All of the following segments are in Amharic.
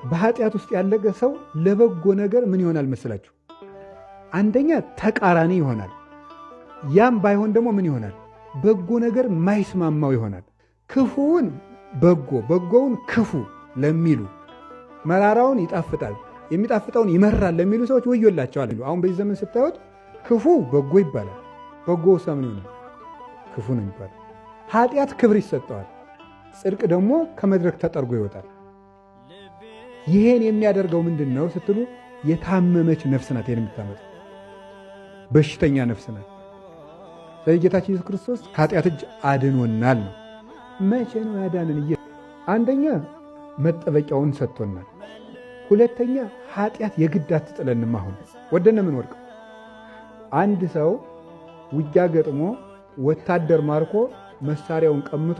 በኃጢአት ውስጥ ያለቀ ሰው ለበጎ ነገር ምን ይሆናል መስላችሁ? አንደኛ ተቃራኒ ይሆናል። ያም ባይሆን ደግሞ ምን ይሆናል? በጎ ነገር ማይስማማው ይሆናል። ክፉውን በጎ በጎውን ክፉ ለሚሉ፣ መራራውን ይጣፍጣል የሚጣፍጠውን ይመራል ለሚሉ ሰዎች ወዮላቸዋል። አሁን በዚህ ዘመን ስታዩት ክፉ በጎ ይባላል። በጎ ሰው ምን ይሆናል? ክፉ ነው ይባላል። ኃጢአት ክብር ይሰጠዋል፣ ጽድቅ ደግሞ ከመድረክ ተጠርጎ ይወጣል። ይሄን የሚያደርገው ምንድን ነው ስትሉ የታመመች ነፍስ ናት። ይሄን የምታመጣ በሽተኛ ነፍስ ናት። ስለዚህ ጌታችን ኢየሱስ ክርስቶስ ከኃጢአት እጅ አድኖናል ነው። መቼ ነው ያዳንን? አንደኛ መጠበቂያውን ሰጥቶናል። ሁለተኛ ኃጢአት የግድ አትጥለንም። አሁን ወደነ ምን ወርቅ አንድ ሰው ውጊያ ገጥሞ ወታደር ማርኮ መሳሪያውን ቀምቶ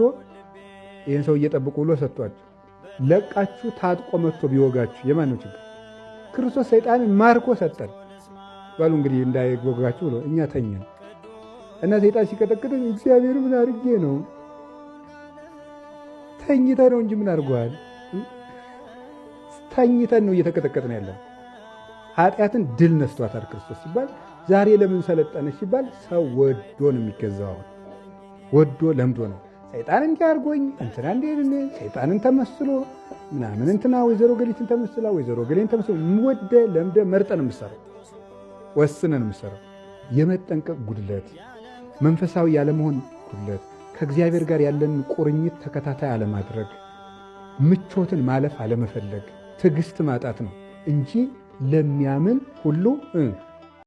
ይህን ሰው እየጠብቁ ብሎ ሰጥቷቸው ለቃችሁ ታጥቆ መጥቶ ቢወጋችሁ የማን ነው ችግር? ክርስቶስ ሰይጣንን ማርኮ ሰጠን። ባሉ እንግዲህ እንዳይወጋችሁ ብሎ እኛ ተኛን እና ሰይጣን ሲቀጠቅጠን እግዚአብሔር ምን አድርጌ ነው? ተኝተህ ነው እንጂ ምን አድርጓል? ተኝተን ነው እየተቀጠቀጥን ያለን። ኃጢአትን ድል ነስቷታል ክርስቶስ ሲባል ዛሬ ለምን ሰለጠነች ሲባል ሰው ወዶ ነው የሚገዛው። ወዶ ለምዶ ነው። ሰይጣን እንዲያርጎኝ እንትና እንዴ ሰይጣንን ተመስሎ ምናምን እንትና ወይዘሮ ገሊትን ተመስላ ወይዘሮ ገሊን ተመስሎ ወደ ለምደ መርጠን የምሰራው ወስነን የምሰራው የመጠንቀቅ ጉድለት፣ መንፈሳዊ ያለመሆን ጉድለት፣ ከእግዚአብሔር ጋር ያለን ቁርኝት ተከታታይ አለማድረግ፣ ምቾትን ማለፍ አለመፈለግ፣ ትዕግስት ማጣት ነው እንጂ ለሚያምን ሁሉ